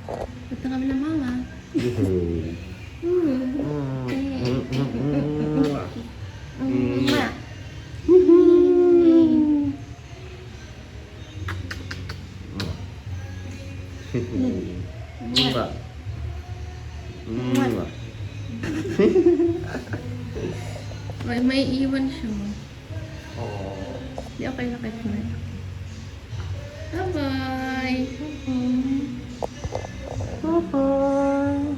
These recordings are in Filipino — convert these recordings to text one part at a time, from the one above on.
Punta kami ng mama. May iwan siya. Di okay na kahit na. Bye-bye! Bye-bye!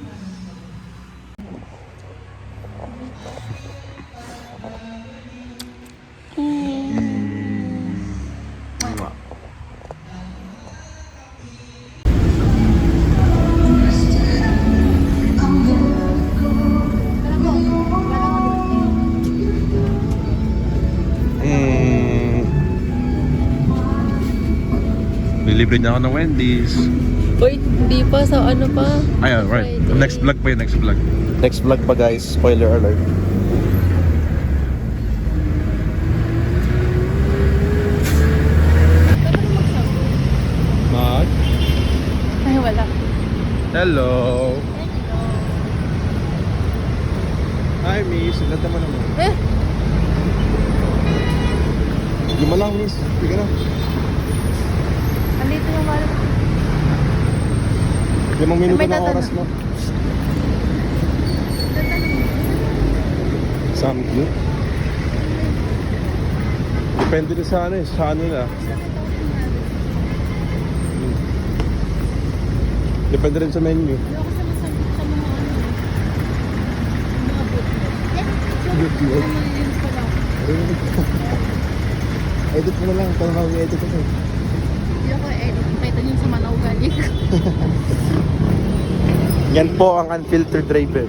Libre na ako ng Wendy's. Uy, hindi pa. Sa ano pa? Ayun, right. Next vlog pa yun, next vlog. Next vlog pa guys, spoiler alert. Mag? Ay, wala. Hello! Hi miss, ganda mo naman. Lima lang miss, sige na. Andito yung wala. 5 minuto May na tatanong. oras mo. Samgyup? Depende na sa ano eh, sa ano na. Depende rin sa menu. Ayoko sa masakit sa mga ano. Mga Good. Edit mo na lang, para mag-edit ko. Hindi ako edit. Kita niyo sa manaw galing. Yan po ang unfiltered driver.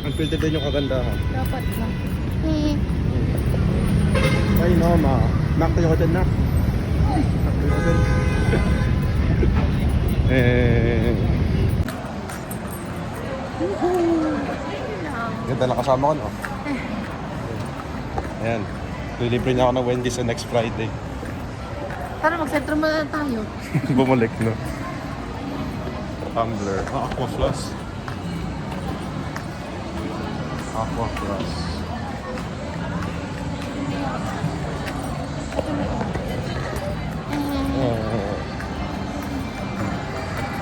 Unfiltered din yung kagandahan. Dapat lang. Ay no, Nak tayo ko dyan, Nak. Ganda na kasama ko, no? Ayan. Lilibre niya ako ng Wendy's sa next Friday. Tara, mag-sentro muna tayo. Bumalik, no? Tumbler. Aqua Floss. Aqua Floss.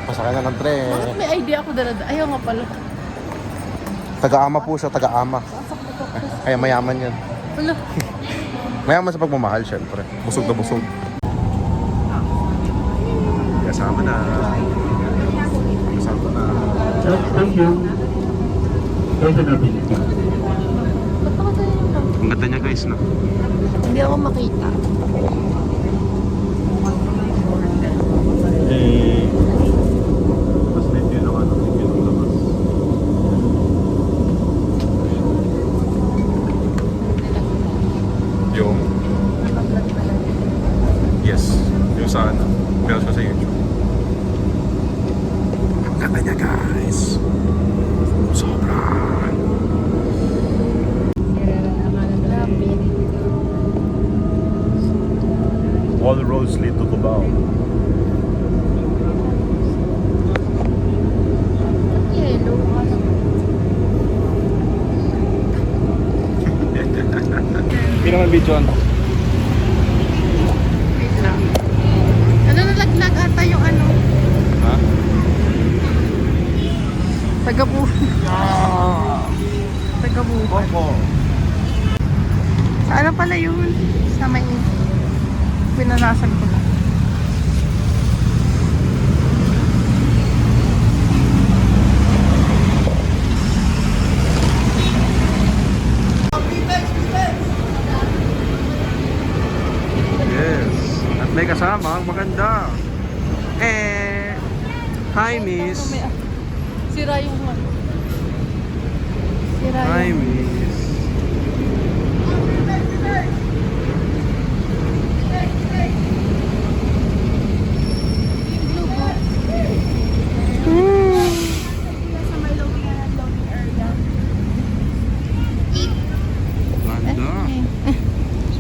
Pasakay na ng tren. Bakit may idea ako dala? Ayaw nga pala. Taga-ama po siya, taga-ama. Kaya mayaman yan. Wala. Mayaman sa pagmamahal, syempre. Busog na busog. Kasama na. Kasama na. Thank you. There's an ability. Ba't ako tayo yung Ang ganda niya guys, no? Hindi ako makita. Mas net yun ang ano, yun ang labas. Yung? Yes. Yung sa ano. Meron siya sa YouTube. Ang ganda niya guys. Sobrang. All roads lead to Cubao. Yellow. Hindi naman video ano. Wait lang. Ano nalaglag ata yung ano? Ha? Tagabuhan. Tagabuhan. Opo. Sa ano pala yun? Sa may pinanasan ko na. Yes. At may kasama, maganda. Hi miss. Sira yung one. Sira Hi yung... miss.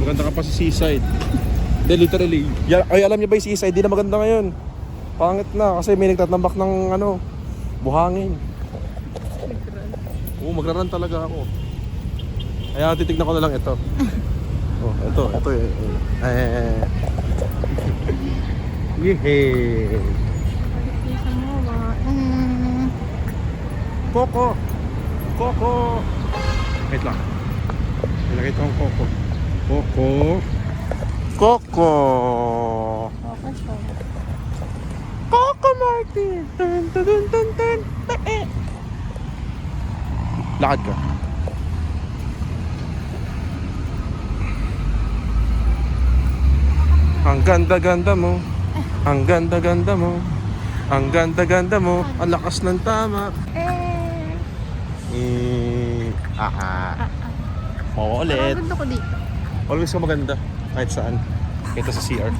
Maganda ka pa sa seaside. Hindi, literally. Ay, alam niyo ba yung seaside? Di na maganda ngayon. Pangit na kasi may nagtatambak ng ano, buhangin. Oo, magraran talaga ako. Kaya titignan ko na lang ito. Oh, ito eh. Yehey! Isa mo ba? Coco! Coco! Wait lang. Nilagay ito ang Coco. Coco! Coco! Okay, so. Coco Martin! Dun, dun, dun, dun, dun. Lakad ka. Ang ganda-ganda mo. Ang ganda-ganda mo. Ang ganda-ganda mo. Ang lakas ng tama. Maulit. Ang ganda ko dito. Always ka maganda. Kahit saan. Kahit sa CR.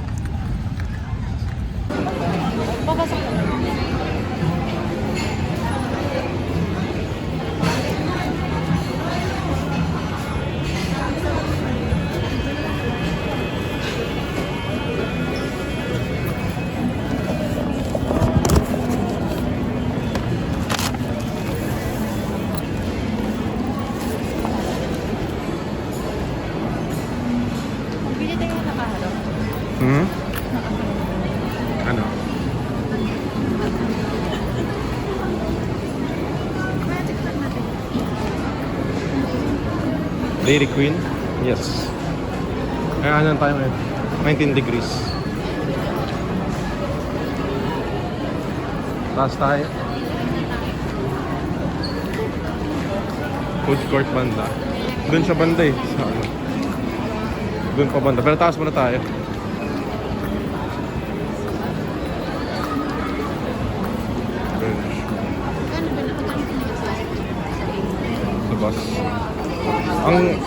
Papasok ko. Bili tayo ng nakaharap. Hmm? Ano? Dairy Queen? Yes. Kaya ano tayo ngayon? 19 degrees. Taas tayo. Food court banda. Doon siya banda eh. Sa ano? Doon pa banda. Pero taas muna tayo. Ano ba Sa bus. Ang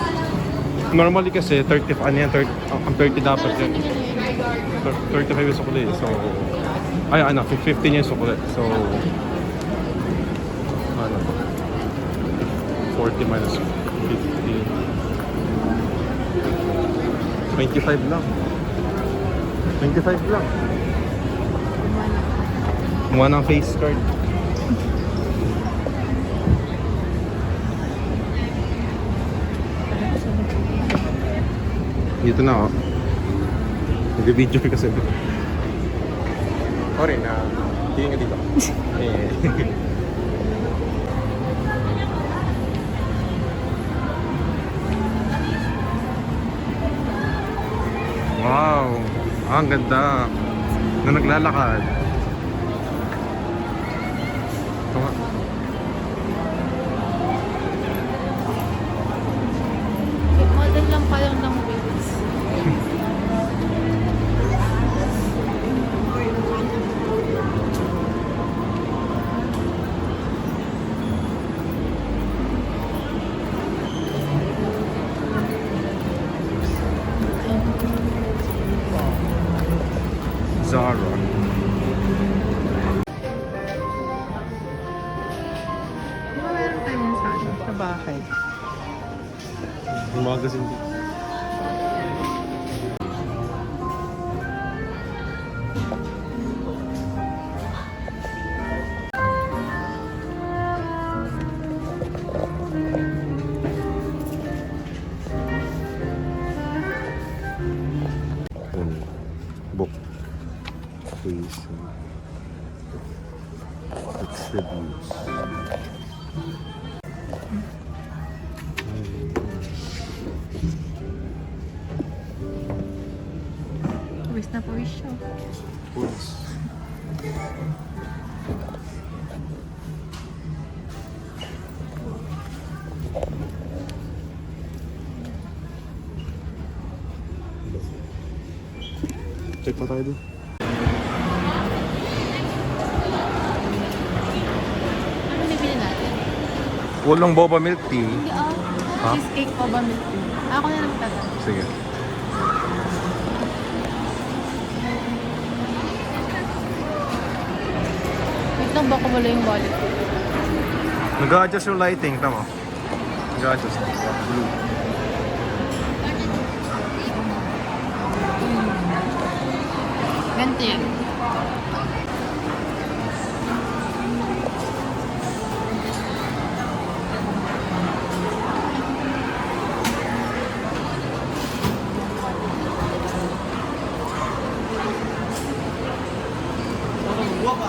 normally kasi 30 ano yan, 30, ang 30 dapat yan. 35 yung sukli. So ay ano, 15 yung sukli. So ano 40 minus 50 25 lang. 25 lang. Kumuha ng face card. Dito na oh. Nag-video kasi. Sorry na. Tingin ka dito. Wow! Ang ganda! Na naglalakad. Ito nga. Model lang pa lang ng wheels. Zara. Di ba meron tayo yan sa ano? Sa bahay. Yung magazine dito. Book. Please. Attributes. Pawis na pawis siya. Books. Check pa tayo doon. Ano bibili natin? Walang boba milk tea. Hindi Ha? Cheesecake o ba milk tea? Ako na lang tatanong. Sige. Wait lang, baka wala yung wallet ko. Nag-adjust yung lighting, tama? Nag-adjust. Blue. Ganti yan. Like,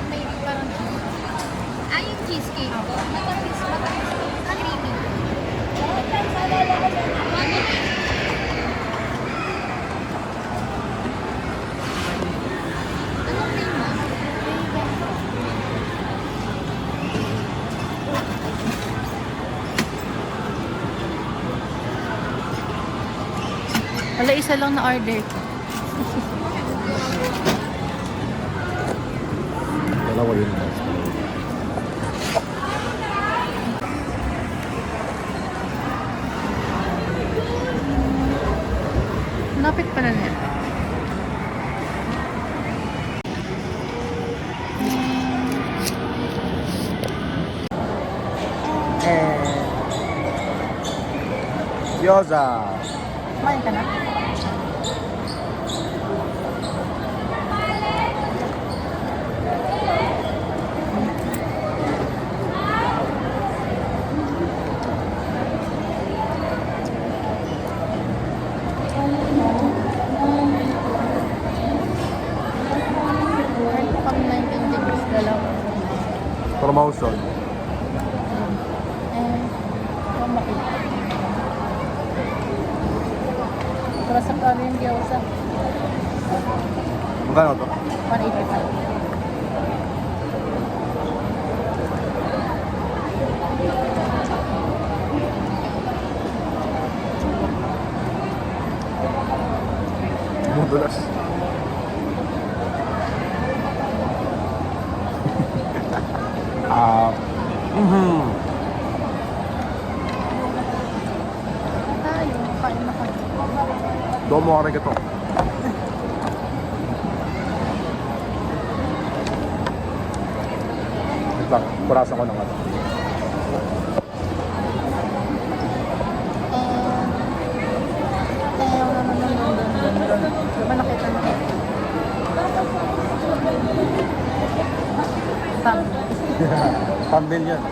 may parang yung cheesecake. Matamis. Creamy. Anong name mo? Wala, isa lang na order ko. Dalawa yun. Napit pala niya. Gyoza. Kumain ka na? Kumain po kami 19 degrees dalawa. Promotion. Kumakit. Para sa kami yung gyoza. Magkano to? 185. Modulas. Tayo, kain na kami. Domo arigato. Wait lang, kurasan ko ng ano. Diba nakita mo? Sam, Thumbnail yan.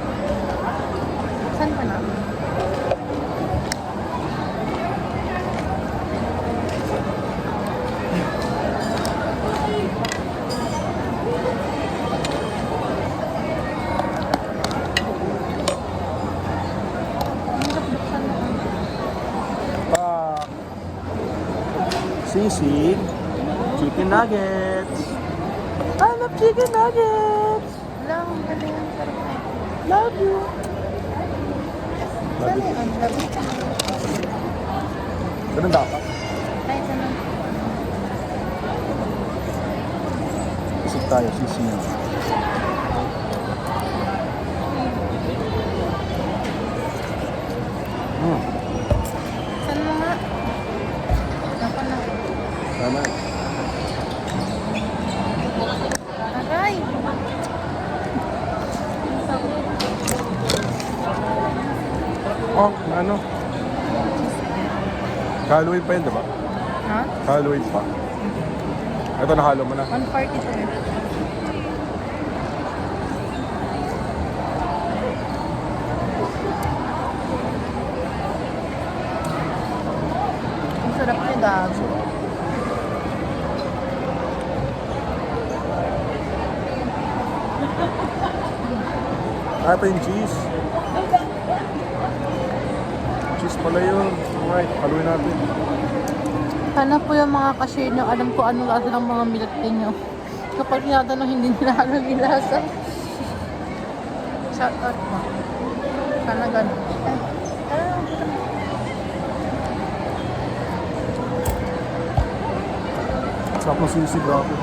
saan ka na? Sisig. Chicken nuggets. I love chicken nuggets. Lang, galing ang sarap na. Love you. Saan yun? Gabi? Ganun dapat. Kahit ano. Isip tayo, sisig. Saan mo nga? Ako na. Tama. Aray! Oh, ano? Halloween pa yun, diba? Ha? Halloween pa. Ito, nahalo mo na. 142. Ang sarap niya, gago. Ah, ito yung cheese. Cheese pala yun. Alright, haluin natin. Sana po yung mga cashier nyo, alam ko anong lasa ng mga milk tea nyo. Kapag tinatanong hindi nila alam yung lasa. Shout out mo. Sana ganun. Sarap ng sisig, grabe.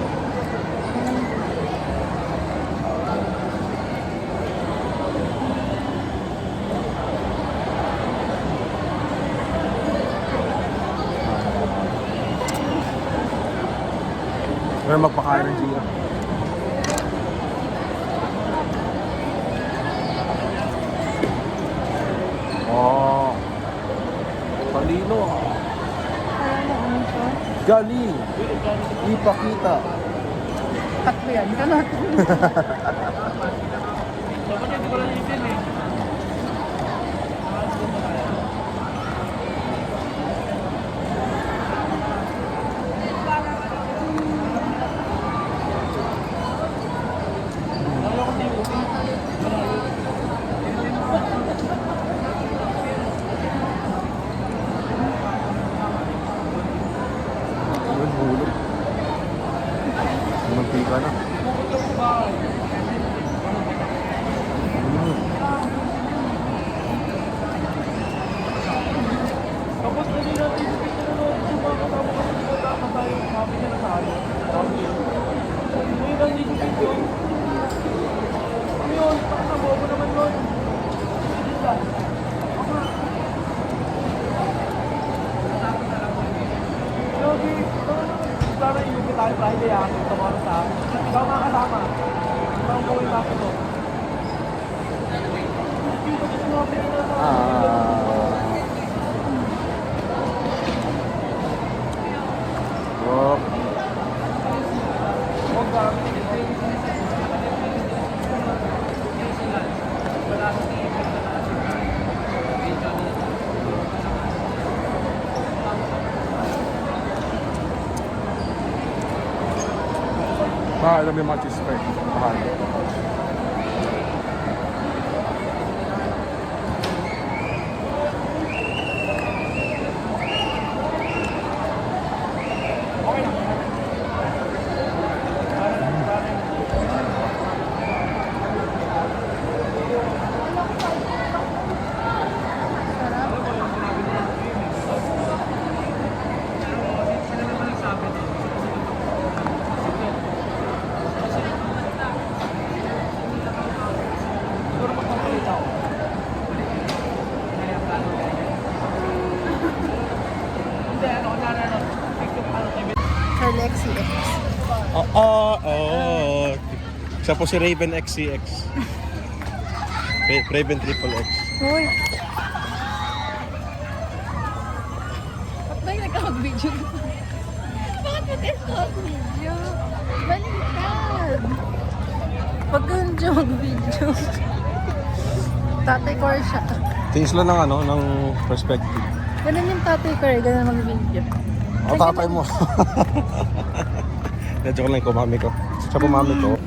Ngayon magpakain ng Gia. Oh. Talino. Ano siya? Galing. Ipakita. Cut ko yan. Ganun. Alam mo yung mga cheese curd. Mahal. Kay Lexi X. Siya po si Raven XCX. Raven Triple X. Hoy. Ba't ba yung nagkakag-video? Bakit mo tayo nagkakag-video? Baliktad. Pag ganun siya mag-video. Tatay ko siya. Tingin sila ng ng perspective. Ganun yung tatay ko rin, ganun mag-video. Tatay mo. Joke lang ko, mami ko. Siya po mami ko.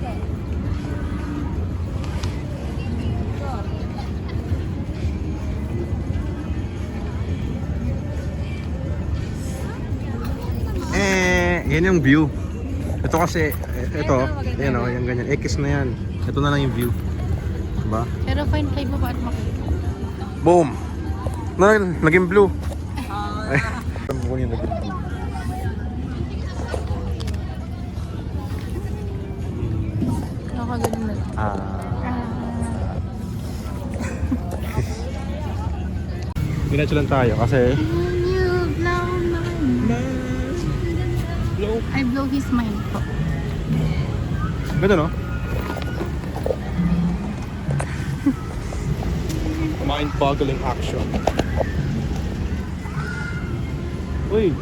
Yan yung view. Ito kasi, ito, yan o, yung ganyan. X na yan. Ito na lang yung view. Diba? Pero fine kayo ba at makikita? Boom! Naging blue. Naging blue. Nakagaling na. Diretso lang tayo kasi You blow I blow his mind po. ganda no? Mind-boggling action. Uy,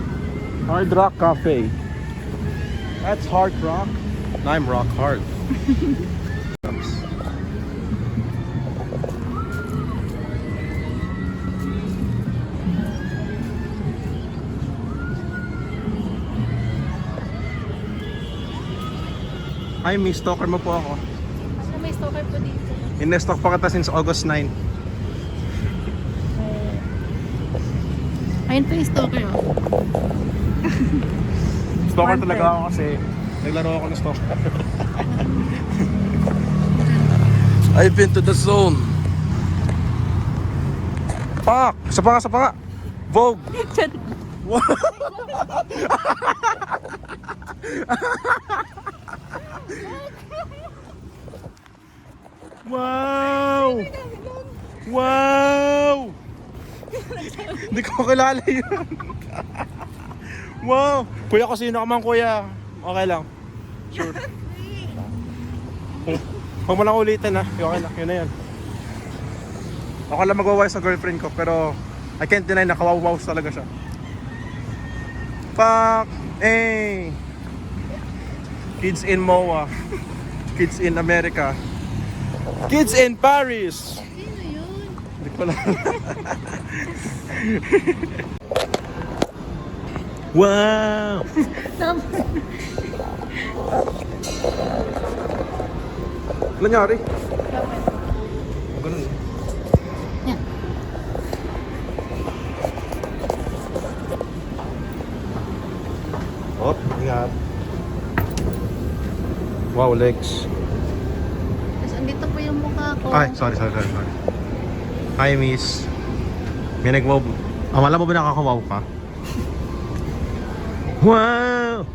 Hard Rock Cafe. That's hard rock. I'm rock hard. Ay, may stalker mo po ako. Basta may stalker po dito. In-stalk pa kita since August 9. Ayun po yung stalker oh. Stalker One talaga friend. ako kasi naglaro ako ng stalker. I've been to the zone. Pak! Sa pa nga! Vogue! Wow! Wow! Hindi ko kilala yun. Wow! Kuya ko sino ka man kuya. Okay lang. Sure. Huwag mo lang ulitin ha. Okay lang. Yun na yan. Ako lang magwawaw sa girlfriend ko pero I can't deny na kawawaw talaga siya. Fuck! Eh! Kids in MOA. Kids in America. Kids in Paris! Sino yun? Hindi ko lang. Wow! Ano nangyari? Ganun. Yan. Oh, ingat. Wow, legs. Tapos andito po yung mukha ko. Ay, sorry. Hi, miss. May nag-wow. Wala mo ba nakaka-wow ka? Wow!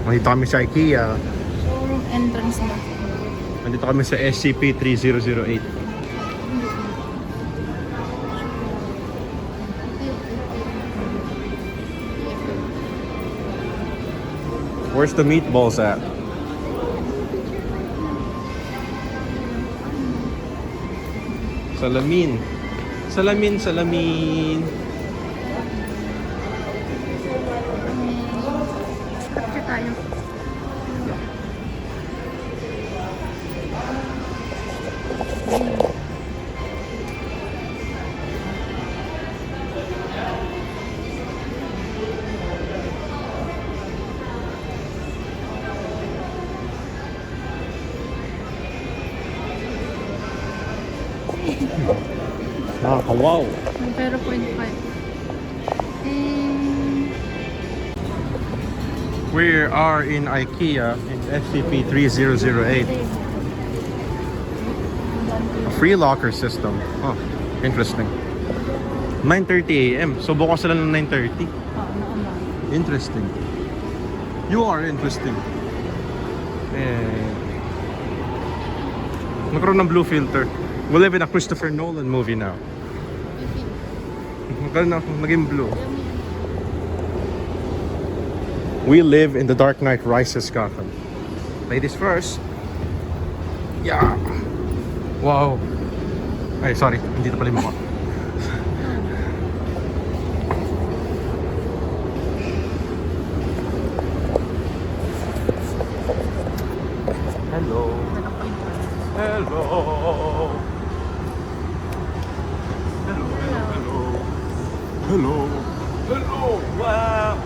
Nandito kami sa IKEA. Showroom entrance na. Nandito kami sa SCP-3008. Where's the meatballs at? Salamin. Salamin, salamin. Capture tayo. Wow. Pero 0.5. We are in IKEA in SCP-3008. A free locker system. Oh, interesting. 9:30 a.m. So bukas sila ng 9:30. Interesting. You are interesting. Magkaroon ng blue filter. We live in a Christopher Nolan movie now. Magkaroon na naging blue. We live in the Dark Knight Rises Gotham. Ladies first. Yeah. Wow. Ay, sorry. Hindi na pala yung mukha. Hello. Hello. Hello. Hello. Hello. Hello. Wow.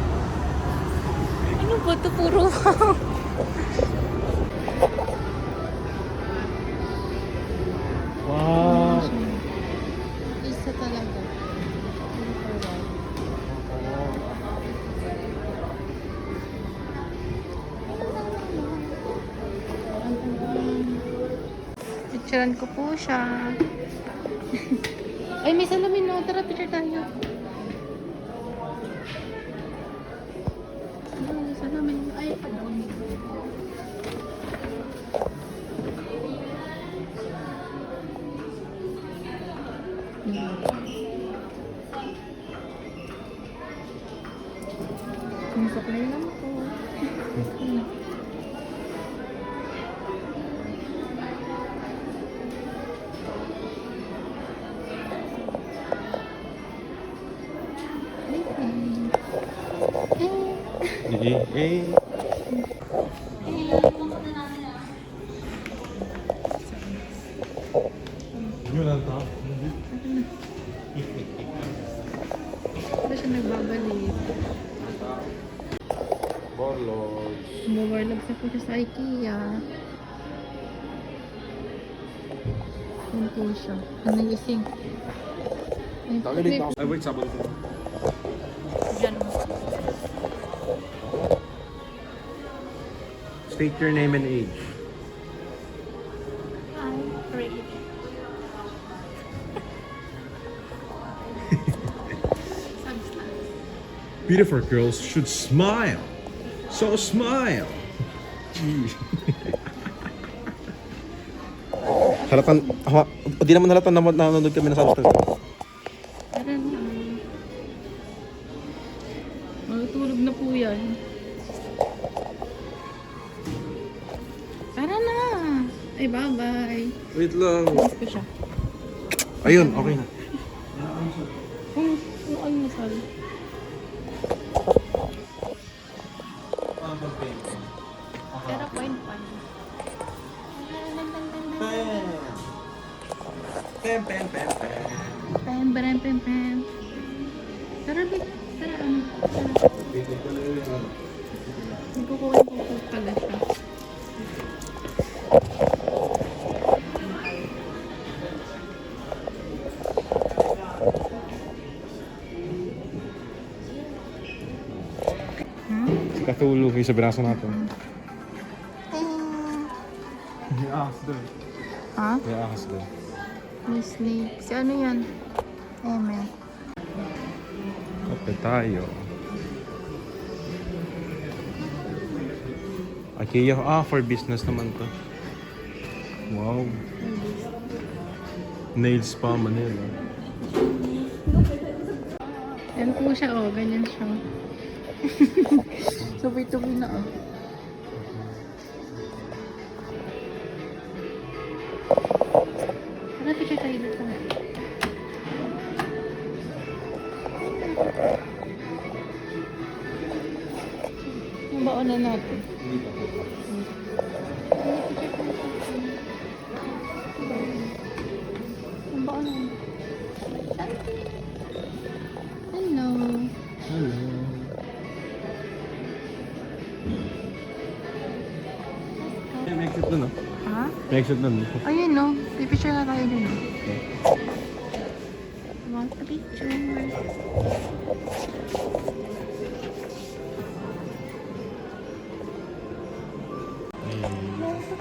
Ano ba ito? Puro wow. Wow. Isa talaga. Picturean ko po siya. Ay, may salamin no. Tara, picture tayo. Ay, salamin. Ay, pardon. Sumasaklay lang po. Yun lang to. Ito siya nagbabalik. Borlos. Mawarlag sa po siya sa IKEA. Yan po siya. Ano yung ising? Ay, wait, sabon ko. Diyan. State your name and age. I'm great. Beautiful girls should smile. So smile. Halatan, di naman halatan na nanonood kami na sa hotel. Tara na. Matutulog na po yan. Tara na. Ay, bye-bye. Wait lang. Miss ko siya. Ayun, okay na. Kung ano masal. Pero point pan. Pem, pem, pem, pem. Pem, pem, pem, pem. Tara, big. Tara, ano. Tara. Nagkukuha ko pala siya. Si Cthulhu yung sa braso natin. May ahas doon. Ha? May ahas doon. May snake. Si ano yan? Amen. Kape tayo. IKEA. For business naman to. Wow. Nail Spa Manila. Yan po siya, oh. Ganyan siya. Tubi-tubi na, oh. Ano, picture tayo dito na. Yung baon na natin. Yung baon na. Hello. Hello. May exit dun, oh. Ha? May exit dun. Ayun, no. Pipicture na tayo dun. Want a picture?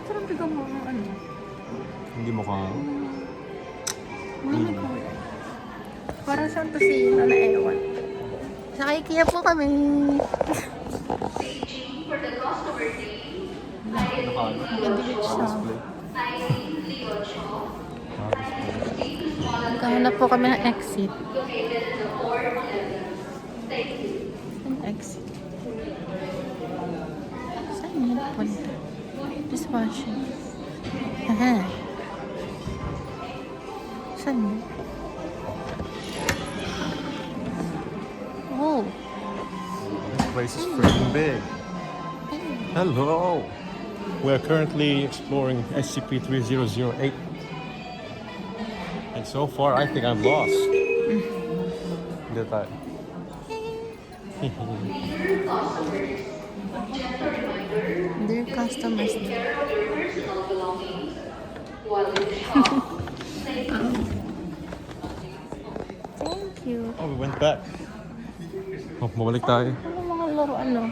Parang bigyan mo ng ano. Hindi mo ka. Hindi ko. Parang saan to si Nana Ewan. Sa IKEA po kami. Nag-delete siya. Magkahanap po kami ng exit. Saan exit? Saan yun punta? Dishwashing. Aha. Saan yun? Oh. This place is freaking big. Hello. We are currently exploring SCP-3008. And so far, I think I'm lost. Hindi tayo. Dear customers. Thank you. Oh, we went back. Oh, mabalik tayo. Ano mga laruan, no?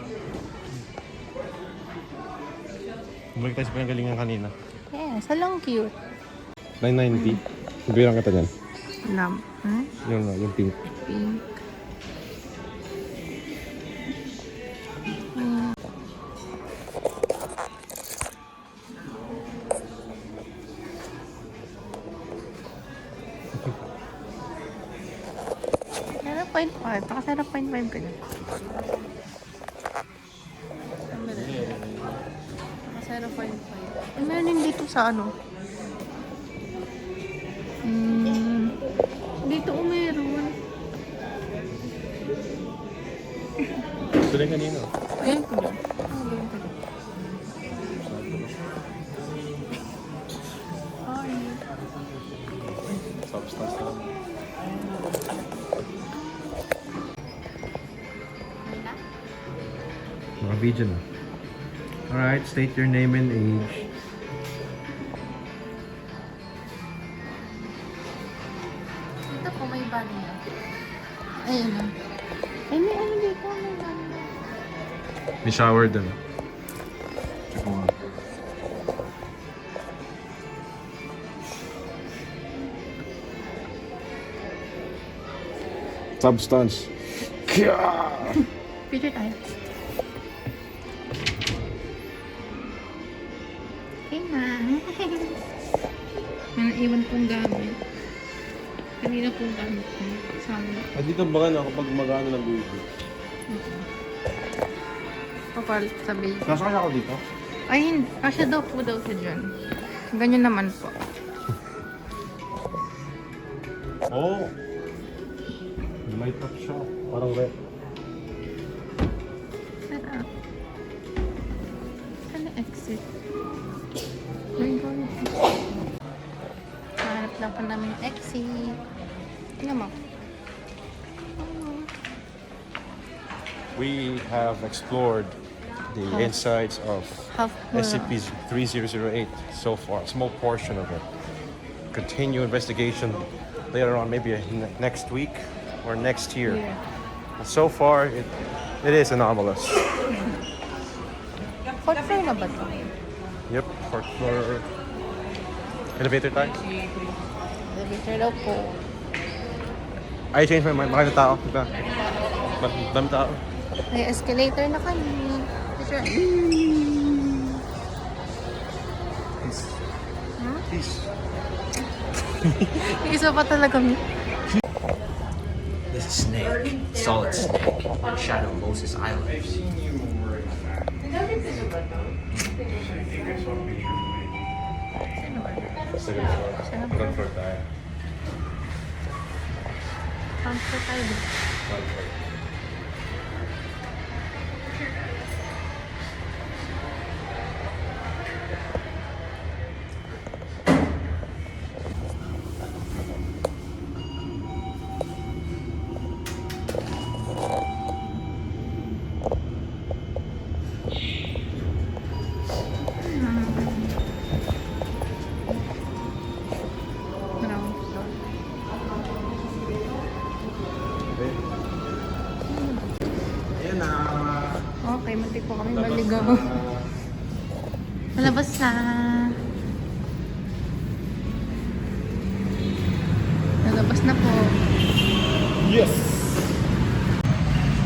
Bumalik tayo sa pinanggalingan kanina. Yes, halang cute. 990. Sabihan kita dyan. Lamp. Hmm? Yung pink. Pink. Pero 0.5. Baka 0.5 ka na. Baka 0.5. Meron din dito sa ano. Dito meron. Ito rin kanina. Ayan ko lang. Ayan ko lang. Ay. Substance lang. Mga video na. Alright, state your name and age. Dito po may banyo. Ayun na. Ay, may ano dito. May banyo. May shower din. Check mo nga. Substance. Picture tayo. Okay na. May naiwan pong gamit. Kanina pong gamit ko. Sama. Dito baka na kapag mag-ano ng Google. Papalit sa baby. Nasaan ako dito? Ay, hindi. Kasya daw po daw siya dyan. Ganyan naman po. Oh! Light up siya. Parang red. Sarap. Ano exit? May going. Hanap lang pa namin yung exit. Tingnan mo. We have explored the insides of Half SCP-3008 so far. A small portion of it. Continue investigation later on, maybe next week or next year. Yeah. So far, it is anomalous. Fourth floor na ba ito? Yep, fourth floor. Elevator tayo. Elevator daw po. I changed my mind. Bakit tao? Diba? Dami tao. May escalator na kami. Picture. Peace. Huh? Peace. Isa pa talaga. This is Snake, Solid Snake, on Shadow Moses Island. Second floor. Ground floor tayo. Transfer tayo. Ground floor. Ground floor. Ayan na. Okay, muntik po kami maligaw. Malabas na. Nalabas na po. Yes!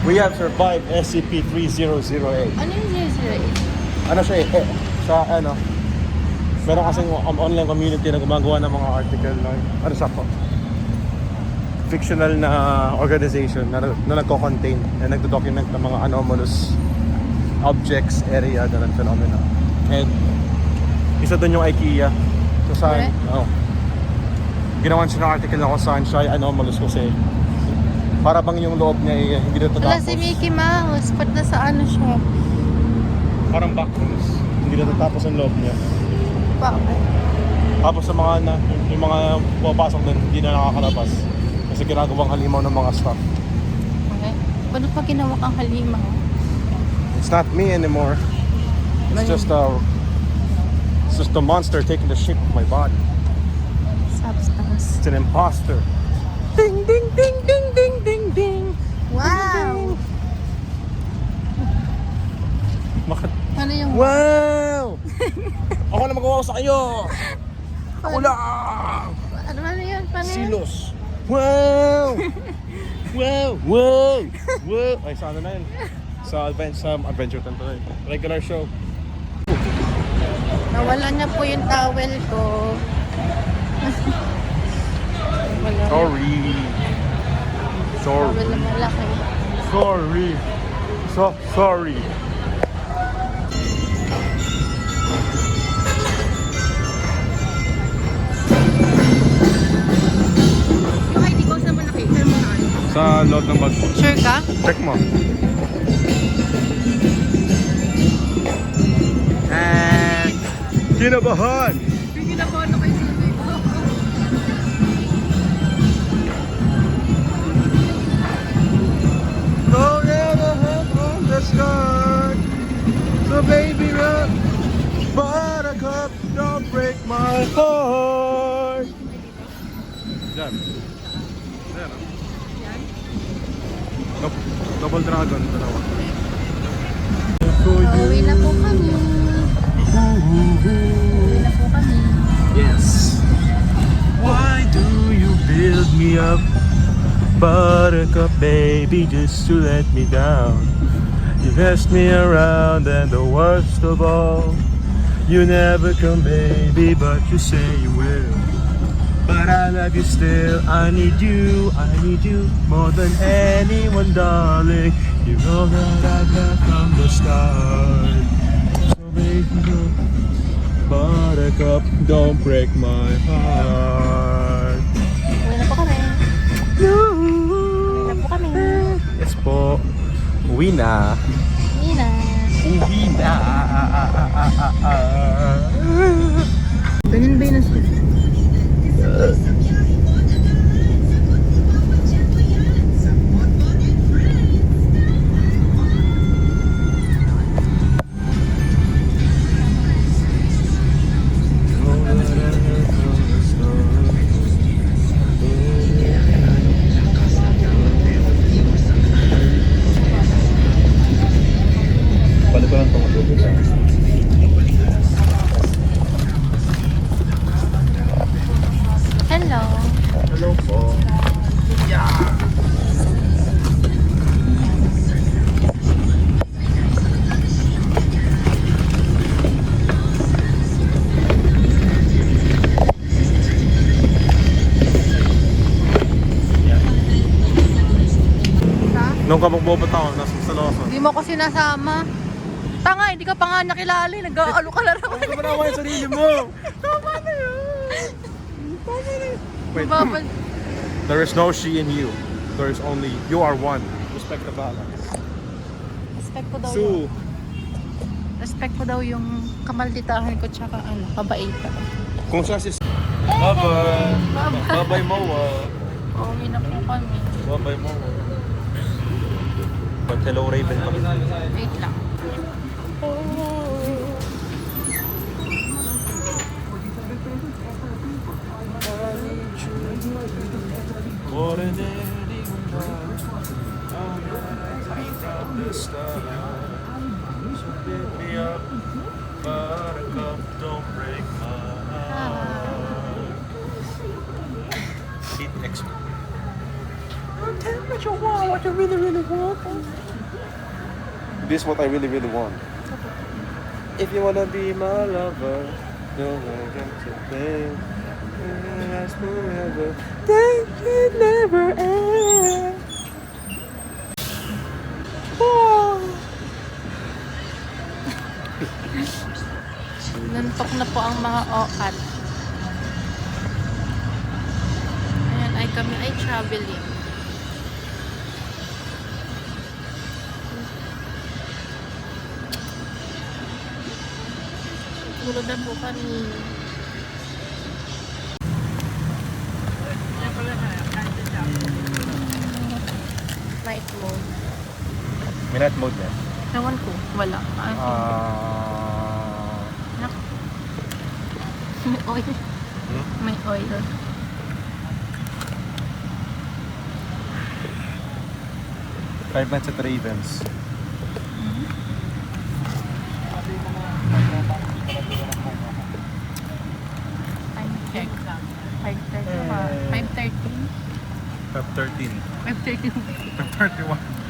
We have survived SCP-3008. Ano yung 008? Ano siya eh, sa ano, meron kasing online community na gumagawa ng mga article na, ano sa po, fictional na organization na nagko-contain, na nagdo-document ng mga anomalous objects, area, ganun phenomena. And isa doon yung IKEA. So saan, Correct. ginawan siya ng article na kung saan siya ay anomalous kasi para bang yung loob niya ay hindi na Wala tatapos. si Mickey Mouse. Ba't nasa ano siya? Parang backrooms. Hindi na tatapos ang loob niya. Bakit? Tapos sa mga yung mga pumapasok doon, hindi na nakakalabas. Kasi ginagawang halimaw ng mga staff. Okay. Paano pa ginawa kang halimaw? It's not me anymore. It's just a monster taking the shape of my body. Substance. It's an imposter. Ding ding ding ding ding ding ding. Wow! Ano yung... Wow! Ako na magawa sa kayo. Ako lang. Ano yun? Paano yun? Silos. Wow! Wow! Wow! Wow! Ay, sa ano na yun? Sa Adventure Time to regular show. Nawala niya po yung towel ko. Wala. Sorry. Towel na malaki. Sorry. Sorry. Yung ID ko saan mo nakita mo na ano? Sa loob ng bag mo. Sure ka? Check mo. Kinabahan! Yung ginabahan na kayo sila ko. Don't ever have on the sky. So baby run. Buttercup, don't break my heart. Diyan. Diyan. Double dragon. Dalawa. Pauwi na po kami. Pauwi na po kami. Yes. Why do you build me up, Buttercup, baby, just to let me down? You messed me around, and the worst of all, you never come, baby, but you say you will. But I love you still. I need you more than anyone, darling. You know that I've left from the start. So baby, Buttercup, don't break my heart. Uwi na po kami. Uwi na po kami. Yes po. Uwi na. Uwi na. Uwi na. Ganyan ba yun? Balik ko lang itong matubig sa ka magbobataw, nasa sa Lawson. Hindi mo ako sinasama. Tanga, hindi ka pa nga nakilala. Nag-aalo ka na naman. Huwag ka manawa yung sarili mo! Tama na yun. Wait, Babal. there is no she in you. There is only, you are one. Respect the balance. Respect ko daw Sue. yun. Respect ko daw yung kamalditahan ko tsaka kabaitan. Kung siya si... Bye-bye! Bye-bye, Moa! Pauwi na po kami. Bye-bye, Moa. But hello, Raven pa rin. Wait lang. More than anyone, from the start. So pick me up, buttercup, don't break my heart. Heat expert. Tell me what you want, what you really, really want. This is what I really, really want. If you wanna be my lover, don't I got to think. Last forever, they can never end. Oh. Nantok na po ang mga okat. Ayan, ay kami ay traveling. Tulog na po kami. Night mode. Minute mode yan. Ewan ko, wala. Nak. May oil. May oil. Five Nights at Ravens. Time check. 5:30 pa. 5:13. 5:13. 5:13. 5:31.